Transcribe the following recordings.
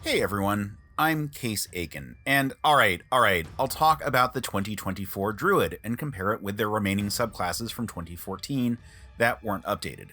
Hey everyone, I'm Case Aiken, and alright, I'll talk about the 2024 Druid and compare it with their remaining subclasses from 2014 that weren't updated.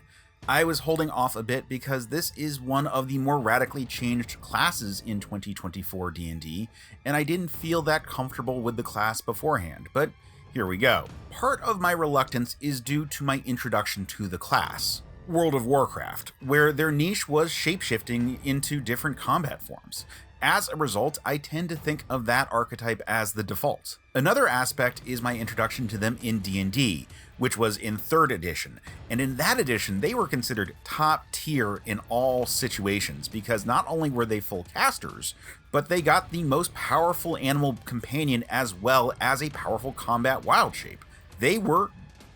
I was holding off a bit because this is one of the more radically changed classes in 2024 D&D, and I didn't feel that comfortable with the class beforehand, but here we go. Part of my reluctance is due to my introduction to the class, World of Warcraft, where their niche was shapeshifting into different combat forms. As a result, I tend to think of that archetype as the default. Another aspect is my introduction to them in D&D, which was in 3rd edition, and in that edition they were considered top tier in all situations because not only were they full casters, but they got the most powerful animal companion as well as a powerful combat wild shape. They were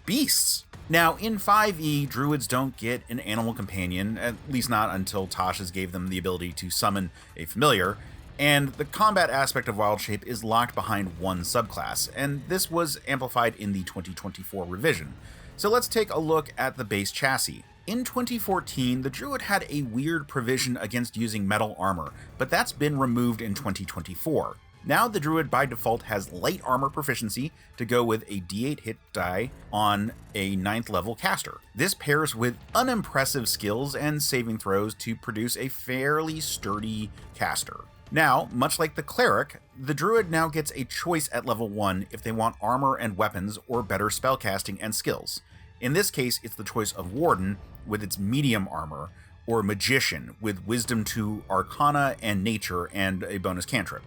beasts. Now, in 5e, Druids don't get an animal companion, at least not until Tasha's gave them the ability to summon a familiar, and the combat aspect of Wild Shape is locked behind one subclass, and this was amplified in the 2024 revision. So let's take a look at the base chassis. In 2014, the Druid had a weird provision against using metal armor, but that's been removed in 2024. Now the Druid by default has light armor proficiency to go with a d8 hit die on a 9th level caster. This pairs with unimpressive skills and saving throws to produce a fairly sturdy caster. Now, much like the Cleric, the Druid now gets a choice at level 1 if they want armor and weapons or better spellcasting and skills. In this case, it's the choice of Warden with its medium armor, or Magician with Wisdom to Arcana and Nature and a bonus cantrip.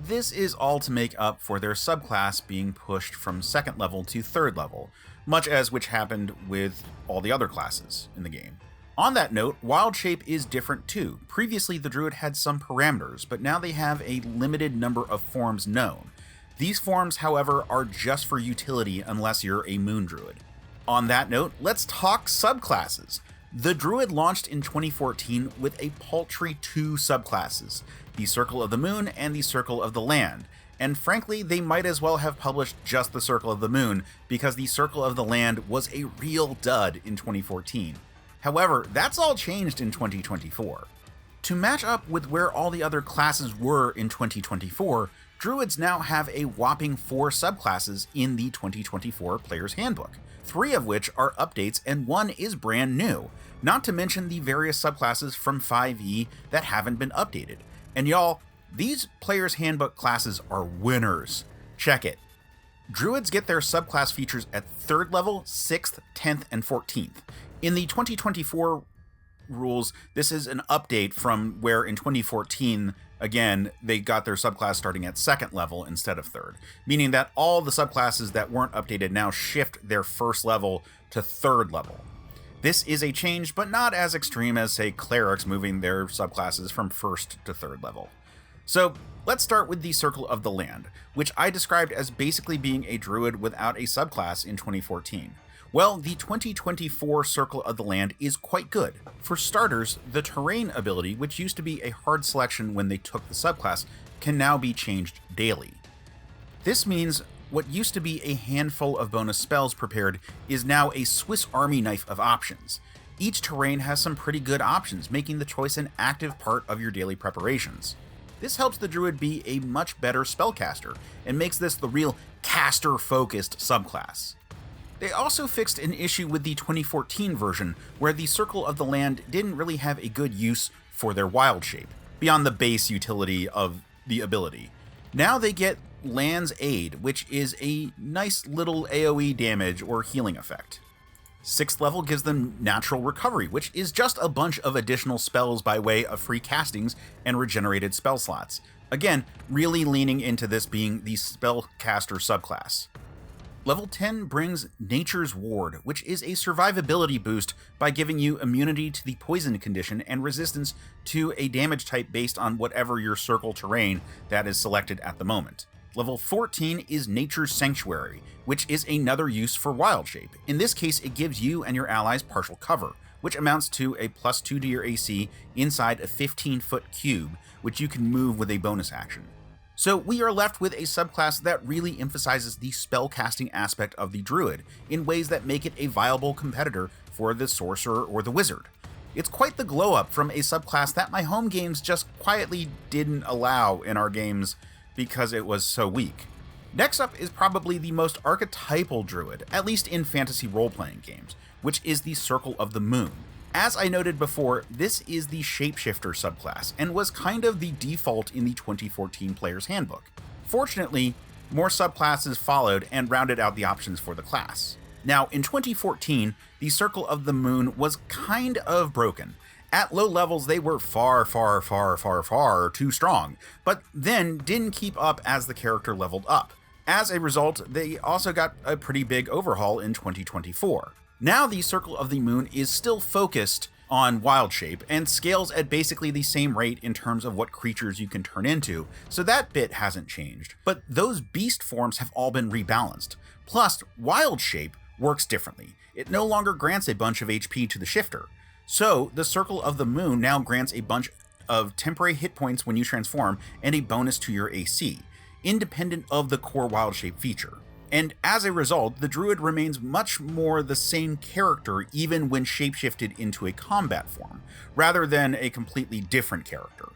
This is all to make up for their subclass being pushed from 2nd level to 3rd level, much as which happened with all the other classes in the game. On that note, Wild Shape is different too. Previously the Druid had some parameters, but now they have a limited number of forms known. These forms, however, are just for utility unless you're a Moon Druid. On that note, let's talk subclasses. The Druid launched in 2014 with a paltry 2 subclasses, the Circle of the Moon and the Circle of the Land, and frankly they might as well have published just the Circle of the Moon because the Circle of the Land was a real dud in 2014. However, that's all changed in 2024. To match up with where all the other classes were in 2024, Druids now have a whopping 4 subclasses in the 2024 Player's Handbook, 3 of which are updates and 1 is brand new, not to mention the various subclasses from 5e that haven't been updated. And y'all, these Player's Handbook classes are winners. Check it. Druids get their subclass features at 3rd level, 6th, 10th, and 14th. In the 2024 rules, this is an update from where in 2014, again, they got their subclass starting at 2nd level instead of 3rd, meaning that all the subclasses that weren't updated now shift their 1st level to 3rd level. This is a change, but not as extreme as, say, Clerics moving their subclasses from 1st to 3rd level. So let's start with the Circle of the Land, which I described as basically being a Druid without a subclass in 2014. Well, the 2024 Circle of the Land is quite good. For starters, the Terrain ability, which used to be a hard selection when they took the subclass, can now be changed daily. This means what used to be a handful of bonus spells prepared is now a Swiss Army knife of options. Each terrain has some pretty good options, making the choice an active part of your daily preparations. This helps the Druid be a much better spellcaster, and makes this the real caster-focused subclass. They also fixed an issue with the 2014 version, where the Circle of the Land didn't really have a good use for their wild shape, beyond the base utility of the ability. Now they get Land's Aid, which is a nice little AoE damage or healing effect. 6th level gives them Natural Recovery, which is just a bunch of additional spells by way of free castings and regenerated spell slots. Again, really leaning into this being the spellcaster subclass. Level 10 brings Nature's Ward, which is a survivability boost by giving you immunity to the poison condition and resistance to a damage type based on whatever your circle terrain that is selected at the moment. Level 14 is Nature's Sanctuary, which is another use for Wild Shape. In this case, it gives you and your allies partial cover, which amounts to a +2 to your AC inside a 15-foot cube, which you can move with a bonus action. So we are left with a subclass that really emphasizes the spellcasting aspect of the Druid in ways that make it a viable competitor for the Sorcerer or the Wizard. It's quite the glow up from a subclass that my home games just quietly didn't allow in our games because it was so weak. Next up is probably the most archetypal druid, at least in fantasy role-playing games, which is the Circle of the Moon. As I noted before, this is the shapeshifter subclass, and was kind of the default in the 2014 Player's Handbook. Fortunately, more subclasses followed and rounded out the options for the class. Now, in 2014, the Circle of the Moon was kind of broken. At low levels, they were far too strong, but then didn't keep up as the character leveled up. As a result, they also got a pretty big overhaul in 2024. Now the Circle of the Moon is still focused on wild shape and scales at basically the same rate in terms of what creatures you can turn into, so that bit hasn't changed. But those beast forms have all been rebalanced. Plus, wild shape works differently. It no longer grants a bunch of HP to the shifter. So the Circle of the Moon now grants a bunch of temporary hit points when you transform and a bonus to your AC, independent of the core wild shape feature. And as a result, the Druid remains much more the same character even when shapeshifted into a combat form, rather than a completely different character.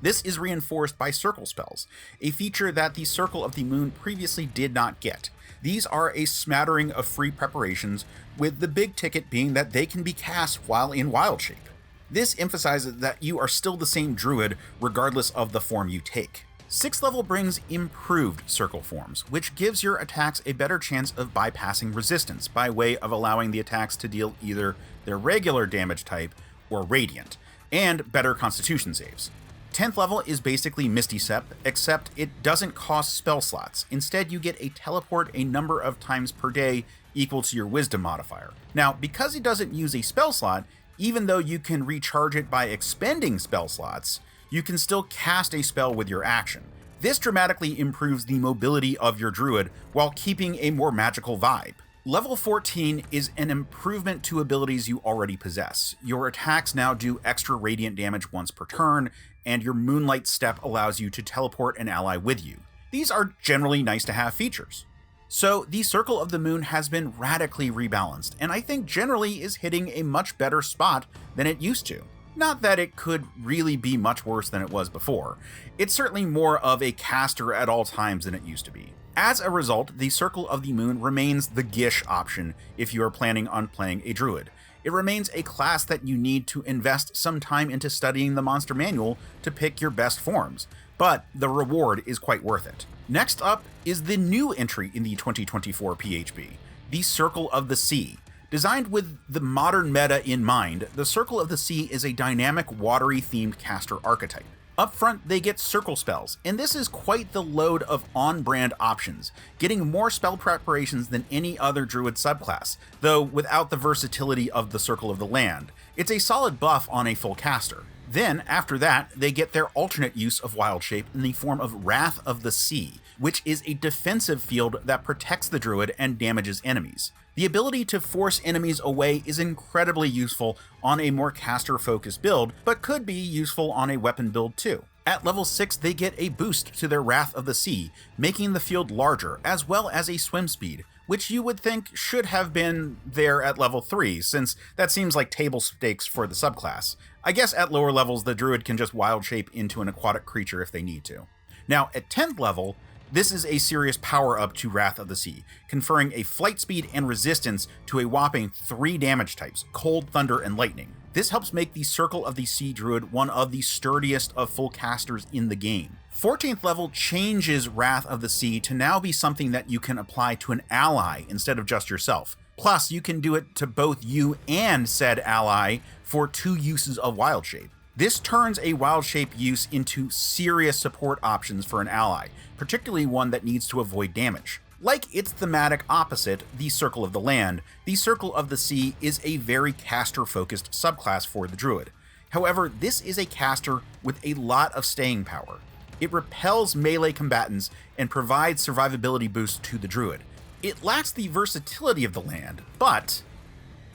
This is reinforced by circle spells, a feature that the Circle of the Moon previously did not get. These are a smattering of free preparations, with the big ticket being that they can be cast while in wild shape. This emphasizes that you are still the same Druid regardless of the form you take. 6th level brings improved circle forms, which gives your attacks a better chance of bypassing resistance by way of allowing the attacks to deal either their regular damage type or radiant, and better constitution saves. 10th level is basically Misty Step, except it doesn't cost spell slots. Instead, you get a teleport a number of times per day equal to your wisdom modifier. Now, because it doesn't use a spell slot, even though you can recharge it by expending spell slots, you can still cast a spell with your action. This dramatically improves the mobility of your druid while keeping a more magical vibe. Level 14 is an improvement to abilities you already possess. Your attacks now do extra radiant damage once per turn, and your Moonlight Step allows you to teleport an ally with you. These are generally nice to have features. So the Circle of the Moon has been radically rebalanced, and I think generally is hitting a much better spot than it used to. Not that it could really be much worse than it was before. It's certainly more of a caster at all times than it used to be. As a result, the Circle of the Moon remains the Gish option if you are planning on playing a Druid. It remains a class that you need to invest some time into studying the monster manual to pick your best forms, but the reward is quite worth it. Next up is the new entry in the 2024 PHB, the Circle of the Sea. Designed with the modern meta in mind, the Circle of the Sea is a dynamic, watery-themed caster archetype. Up front, they get circle spells, and this is quite the load of on-brand options, getting more spell preparations than any other Druid subclass, though without the versatility of the Circle of the Land. It's a solid buff on a full caster. Then, after that, they get their alternate use of wild shape in the form of Wrath of the Sea, which is a defensive field that protects the Druid and damages enemies. The ability to force enemies away is incredibly useful on a more caster-focused build, but could be useful on a weapon build too. At level 6, they get a boost to their Wrath of the Sea, making the field larger, as well as a swim speed, which you would think should have been there at level 3, since that seems like table stakes for the subclass. I guess at lower levels, the Druid can just wild shape into an aquatic creature if they need to. Now, at 10th level, this is a serious power-up to Wrath of the Sea, conferring a flight speed and resistance to a whopping 3 damage types, Cold, Thunder, and Lightning. This helps make the Circle of the Sea Druid one of the sturdiest of full casters in the game. 14th level changes Wrath of the Sea to now be something that you can apply to an ally instead of just yourself. Plus, you can do it to both you and said ally for 2 uses of Wild Shape. This turns a Wild Shape use into serious support options for an ally, particularly one that needs to avoid damage. Like its thematic opposite, the Circle of the Land, the Circle of the Sea is a very caster-focused subclass for the Druid. However, this is a caster with a lot of staying power. It repels melee combatants and provides survivability boosts to the Druid. It lacks the versatility of the Land, but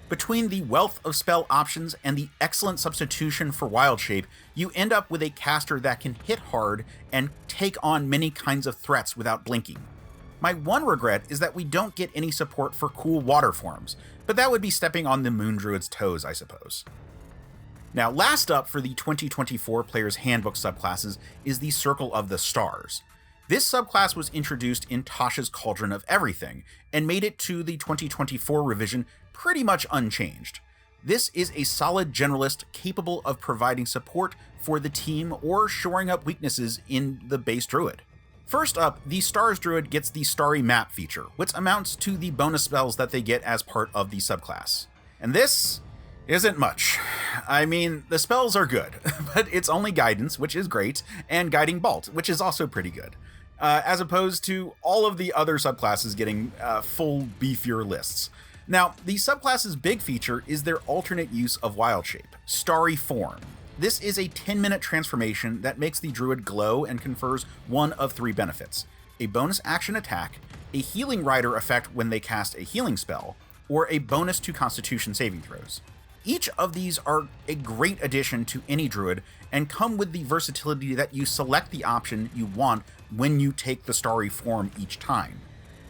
between the wealth of spell options and the excellent substitution for Wild Shape, you end up with a caster that can hit hard and take on many kinds of threats without blinking. My one regret is that we don't get any support for cool water forms, but that would be stepping on the Moon Druid's toes, I suppose. Now, last up for the 2024 Player's Handbook subclasses is the Circle of the Stars. This subclass was introduced in Tasha's Cauldron of Everything, and made it to the 2024 revision pretty much unchanged. This is a solid generalist capable of providing support for the team or shoring up weaknesses in the base Druid. First up, the Stars Druid gets the Starry Map feature, which amounts to the bonus spells that they get as part of the subclass. And this isn't much. I mean, the spells are good, but it's only Guidance, which is great, and Guiding Bolt, which is also pretty good, as opposed to all of the other subclasses getting full beefier lists. Now, the subclass's big feature is their alternate use of Wild Shape, Starry Form. This is a 10-minute transformation that makes the Druid glow and confers one of 3 benefits: a bonus action attack, a Healing Rider effect when they cast a healing spell, or a bonus to Constitution saving throws. Each of these are a great addition to any Druid and come with the versatility that you select the option you want when you take the Starry Form each time.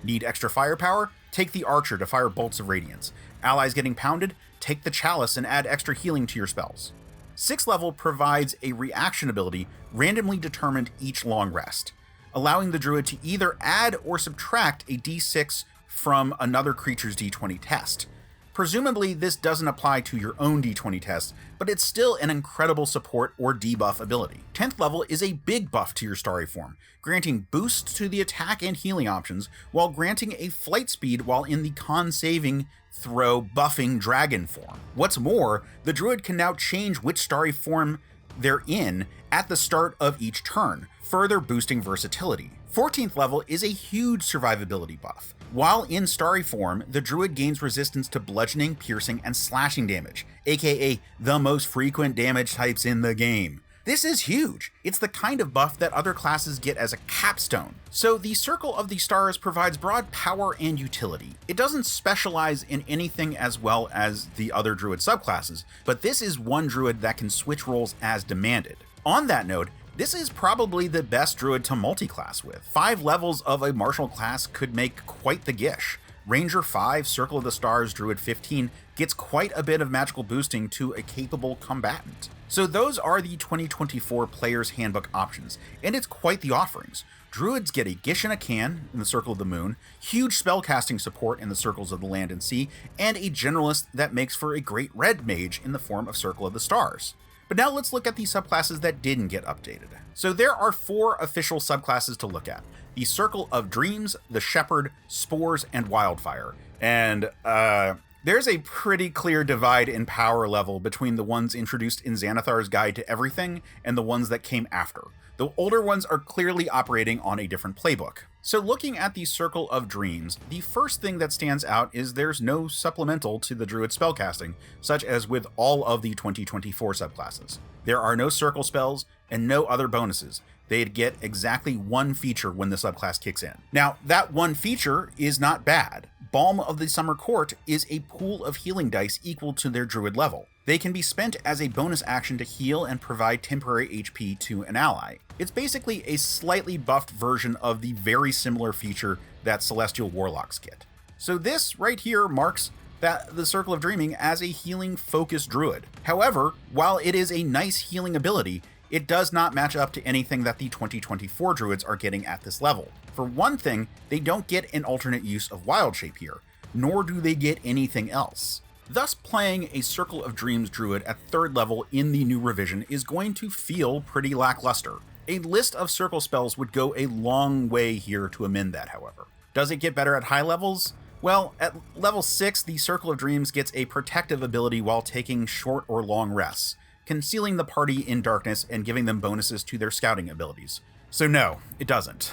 Need extra firepower? Take the Archer to fire bolts of radiance. Allies getting pounded? Take the Chalice and add extra healing to your spells. 6th level provides a reaction ability randomly determined each long rest, allowing the Druid to either add or subtract a d6 from another creature's d20 test. Presumably this doesn't apply to your own d20 test, but it's still an incredible support or debuff ability. 10th level is a big buff to your Starry Form, granting boosts to the attack and healing options while granting a flight speed while in the con saving throw buffing dragon form. What's more, the Druid can now change which Starry Form they're in at the start of each turn, further boosting versatility. 14th level is a huge survivability buff. While in Starry Form, the Druid gains resistance to bludgeoning, piercing, and slashing damage, aka the most frequent damage types in the game. This is huge. It's the kind of buff that other classes get as a capstone. So the Circle of the Stars provides broad power and utility. It doesn't specialize in anything as well as the other Druid subclasses, but this is one Druid that can switch roles as demanded. On that note, this is probably the best Druid to multi-class with. 5 levels of a martial class could make quite the gish. Ranger 5, Circle of the Stars, Druid 15 gets quite a bit of magical boosting to a capable combatant. So those are the 2024 Player's Handbook options, and it's quite the offerings. Druids get a Gish in a Can in the Circle of the Moon, huge spellcasting support in the Circles of the Land and Sea, and a generalist that makes for a great red mage in the form of Circle of the Stars. But now let's look at the subclasses that didn't get updated. So there are 4 official subclasses to look at: the Circle of Dreams, the Shepherd, Spores, and Wildfire. And there's a pretty clear divide in power level between the ones introduced in Xanathar's Guide to Everything and the ones that came after. The older ones are clearly operating on a different playbook. So looking at the Circle of Dreams, the first thing that stands out is there's no supplemental to the Druid spellcasting, such as with all of the 2024 subclasses. There are no circle spells and no other bonuses. They'd get exactly 1 feature when the subclass kicks in. Now, that 1 feature is not bad. Balm of the Summer Court is a pool of healing dice equal to their Druid level. They can be spent as a bonus action to heal and provide temporary HP to an ally. It's basically a slightly buffed version of the very similar feature that Celestial Warlocks get. So this right here marks that the Circle of Dreaming as a healing-focused Druid. However, while it is a nice healing ability, it does not match up to anything that the 2024 Druids are getting at this level. For one thing, they don't get an alternate use of Wild Shape here, nor do they get anything else. Thus, playing a Circle of Dreams Druid at 3rd level in the new revision is going to feel pretty lackluster. A list of circle spells would go a long way here to amend that, however. Does it get better at high levels? Well, at level 6, the Circle of Dreams gets a protective ability while taking short or long rests, concealing the party in darkness and giving them bonuses to their scouting abilities. So no, it doesn't.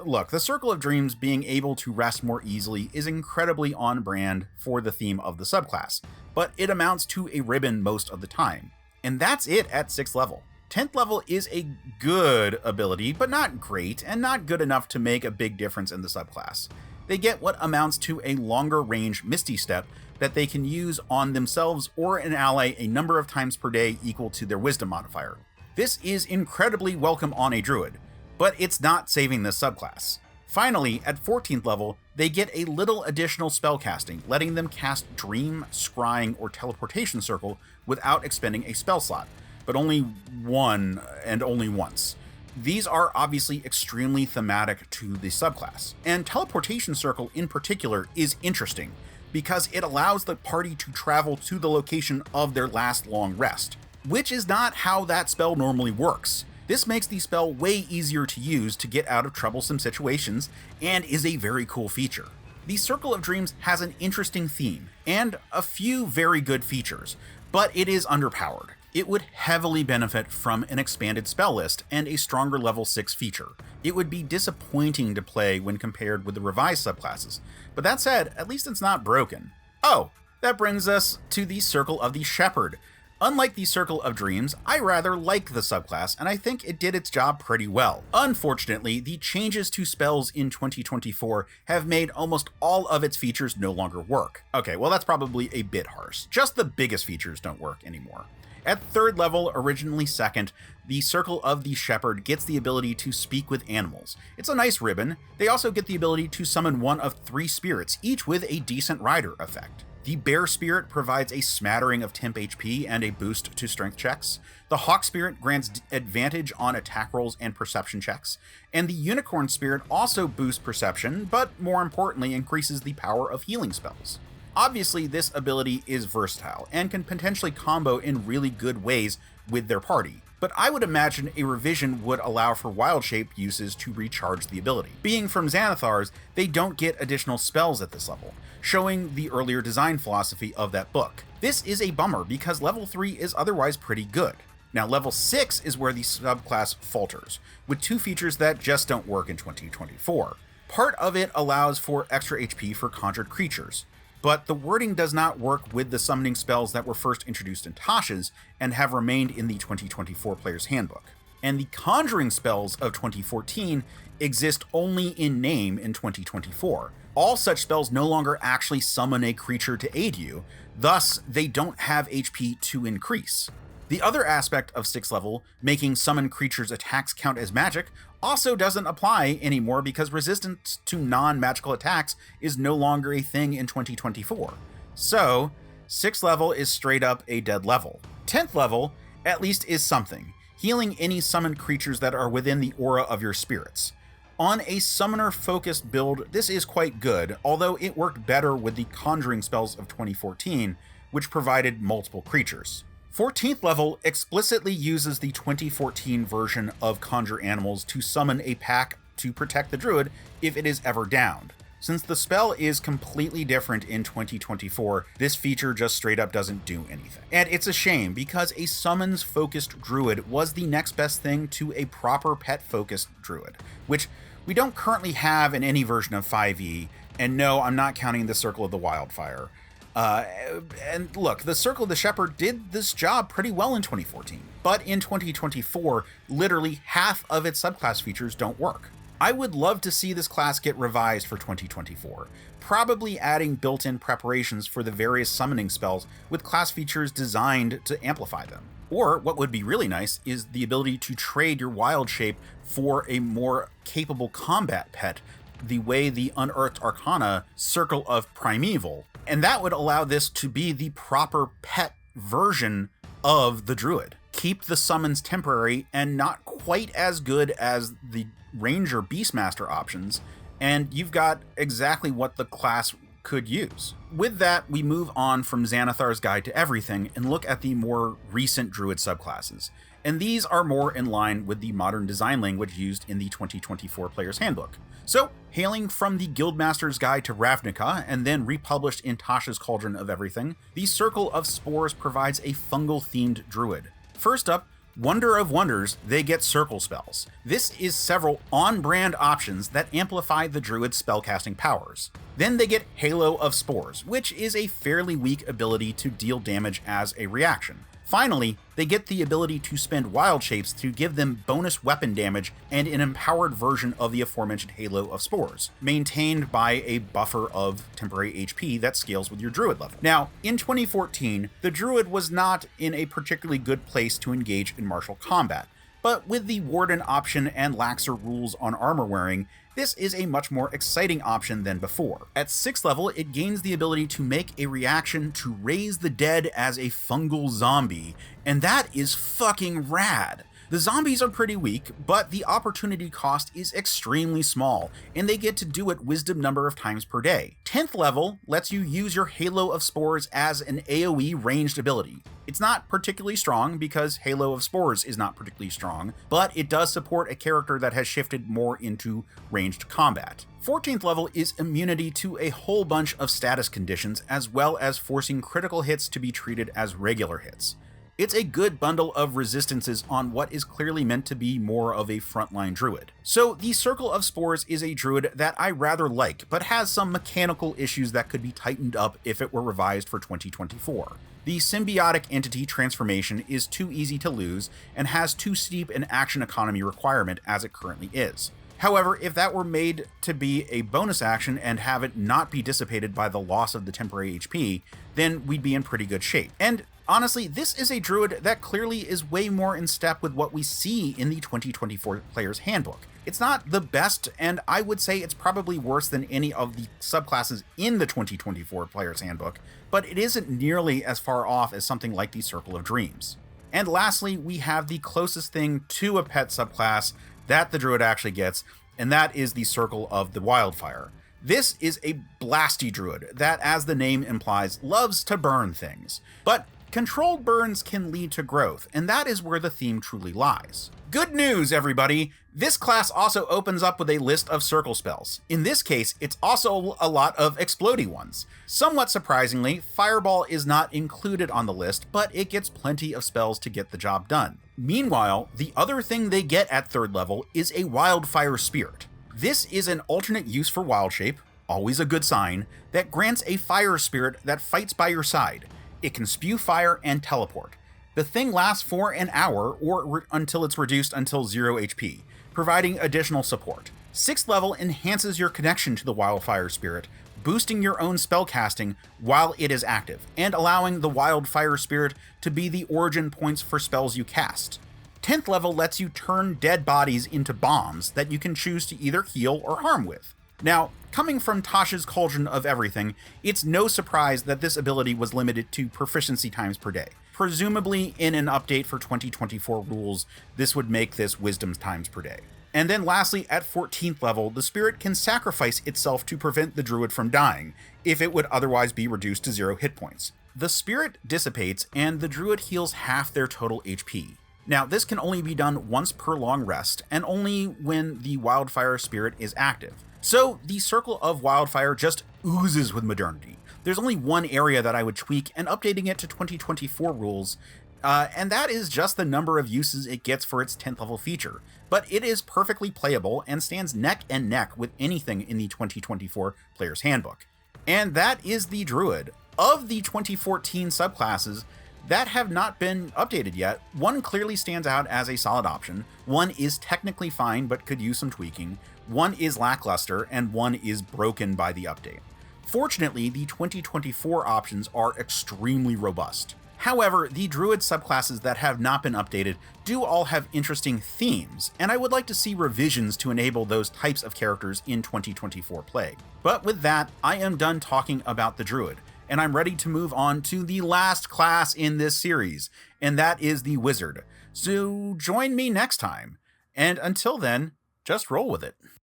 Look, the Circle of Dreams being able to rest more easily is incredibly on brand for the theme of the subclass, but it amounts to a ribbon most of the time. And that's it at 6th level. 10th level is a good ability, but not great, and not good enough to make a big difference in the subclass. They get what amounts to a longer range Misty Step that they can use on themselves or an ally a number of times per day equal to their Wisdom modifier. This is incredibly welcome on a Druid, but it's not saving this subclass. Finally, at 14th level, they get a little additional spellcasting, letting them cast Dream, Scrying, or Teleportation Circle without expending a spell slot, but only one and only once. These are obviously extremely thematic to the subclass, and Teleportation Circle in particular is interesting because it allows the party to travel to the location of their last long rest, which is not how that spell normally works. This makes the spell way easier to use to get out of troublesome situations and is a very cool feature. The Circle of Dreams has an interesting theme and a few very good features, but it is underpowered. It would heavily benefit from an expanded spell list and a stronger level 6 feature. It would be disappointing to play when compared with the revised subclasses, but that said, at least it's not broken. Oh, that brings us to the Circle of the Shepherd. Unlike the Circle of Dreams, I rather like the subclass, and I think it did its job pretty well. Unfortunately, the changes to spells in 2024 have made almost all of its features no longer work. Okay, well that's probably a bit harsh. Just the biggest features don't work anymore. At 3rd level, originally 2nd, the Circle of the Shepherd gets the ability to speak with animals. It's a nice ribbon. They also get the ability to summon one of 3 spirits, each with a decent rider effect. The Bear Spirit provides a smattering of temp HP and a boost to strength checks. The Hawk Spirit grants advantage on attack rolls and perception checks. And the Unicorn Spirit also boosts perception, but more importantly increases the power of healing spells. Obviously, this ability is versatile and can potentially combo in really good ways with their party, but I would imagine a revision would allow for wild shape uses to recharge the ability. Being from Xanathars, they don't get additional spells at this level, showing the earlier design philosophy of that book. This is a bummer because level 3 is otherwise pretty good. Now level 6 is where the subclass falters, with 2 features that just don't work in 2024. Part of it allows for extra HP for conjured creatures, but the wording does not work with the summoning spells that were first introduced in Tasha's and have remained in the 2024 Player's Handbook. And the conjuring spells of 2014 exist only in name in 2024. All such spells no longer actually summon a creature to aid you, thus they don't have HP to increase. The other aspect of 6th level, making summoned creatures' attacks count as magic, also doesn't apply anymore because resistance to non-magical attacks is no longer a thing in 2024. So, 6th level is straight up a dead level. 10th level, at least, is something, healing any summoned creatures that are within the aura of your spirits. On a summoner-focused build, this is quite good, although it worked better with the conjuring spells of 2014, which provided multiple creatures. 14th level explicitly uses the 2014 version of Conjure Animals to summon a pack to protect the Druid if it is ever downed. Since the spell is completely different in 2024, this feature just straight up doesn't do anything. And it's a shame because a summons-focused Druid was the next best thing to a proper pet-focused Druid, which we don't currently have in any version of 5e, and no, I'm not counting the Circle of the Wildfire. And look, the Circle of the Shepherd did this job pretty well in 2014, but in 2024, literally half of its subclass features don't work. I would love to see this class get revised for 2024, probably adding built-in preparations for the various summoning spells with class features designed to amplify them. Or what would be really nice is the ability to trade your wild shape for a more capable combat pet, the way the Unearthed Arcana Circle of Primeval. And that would allow this to be the proper pet version of the Druid. Keep the summons temporary and not quite as good as the Ranger Beastmaster options, and you've got exactly what the class could use. With that, we move on from Xanathar's Guide to Everything and look at the more recent Druid subclasses. And these are more in line with the modern design language used in the 2024 Player's Handbook. So, hailing from the Guildmaster's Guide to Ravnica, and then republished in Tasha's Cauldron of Everything, the Circle of Spores provides a fungal-themed druid. First up, Wonder of Wonders, they get circle spells. This is several on-brand options that amplify the druid's spellcasting powers. Then they get Halo of Spores, which is a fairly weak ability to deal damage as a reaction. Finally, they get the ability to spend wild shapes to give them bonus weapon damage and an empowered version of the aforementioned Halo of Spores, maintained by a buffer of temporary HP that scales with your Druid level. Now, in 2014, the Druid was not in a particularly good place to engage in martial combat, but with the Warden option and laxer rules on armor wearing, this is a much more exciting option than before. At 6th level, it gains the ability to make a reaction to raise the dead as a fungal zombie, and that is fucking rad. The zombies are pretty weak, but the opportunity cost is extremely small, and they get to do it wisdom number of times per day. 10th level lets you use your Halo of Spores as an AoE ranged ability. It's not particularly strong because Halo of Spores is not particularly strong, but it does support a character that has shifted more into ranged combat. 14th level is immunity to a whole bunch of status conditions, as well as forcing critical hits to be treated as regular hits. It's a good bundle of resistances on what is clearly meant to be more of a frontline druid. So the Circle of Spores is a druid that I rather like, but has some mechanical issues that could be tightened up if it were revised for 2024. The symbiotic entity transformation is too easy to lose and has too steep an action economy requirement as it currently is. However, if that were made to be a bonus action and have it not be dissipated by the loss of the temporary HP, then we'd be in pretty good shape. And honestly, this is a druid that clearly is way more in step with what we see in the 2024 Player's Handbook. It's not the best, and I would say it's probably worse than any of the subclasses in the 2024 Player's Handbook, but it isn't nearly as far off as something like the Circle of Dreams. And lastly, we have the closest thing to a pet subclass that the druid actually gets, and that is the Circle of the Wildfire. This is a blasty druid that, as the name implies, loves to burn things. But controlled burns can lead to growth, and that is where the theme truly lies. Good news, everybody! This class also opens up with a list of circle spells. In this case, it's also a lot of explodey ones. Somewhat surprisingly, Fireball is not included on the list, but it gets plenty of spells to get the job done. Meanwhile, the other thing they get at 3rd level is a Wildfire Spirit. This is an alternate use for Wild Shape, always a good sign, that grants a fire spirit that fights by your side. It can spew fire and teleport. The thing lasts for an hour or until it's reduced until 0 HP, providing additional support. 6th level enhances your connection to the Wildfire Spirit, boosting your own spellcasting while it is active, and allowing the Wildfire Spirit to be the origin points for spells you cast. 10th level lets you turn dead bodies into bombs that you can choose to either heal or harm with. Now, coming from Tasha's Cauldron of Everything, it's no surprise that this ability was limited to proficiency times per day. Presumably, in an update for 2024 rules, this would make this wisdom times per day. And then lastly, at 14th level, the spirit can sacrifice itself to prevent the druid from dying, if it would otherwise be reduced to 0 hit points. The spirit dissipates, and the druid heals half their total HP. Now, this can only be done once per long rest, and only when the Wildfire Spirit is active. So the Circle of Wildfire just oozes with modernity. There's only one area that I would tweak, and updating it to 2024 rules, and that is just the number of uses it gets for its 10th level feature. But it is perfectly playable and stands neck and neck with anything in the 2024 Player's Handbook. And that is the Druid. Of the 2014 subclasses that have not been updated yet, one clearly stands out as a solid option, one is technically fine but could use some tweaking, one is lackluster, and one is broken by the update. Fortunately, the 2024 options are extremely robust. However, the Druid subclasses that have not been updated do all have interesting themes, and I would like to see revisions to enable those types of characters in 2024 play. But with that, I am done talking about the Druid, and I'm ready to move on to the last class in this series, and that is the Wizard. So join me next time, and until then, just roll with it.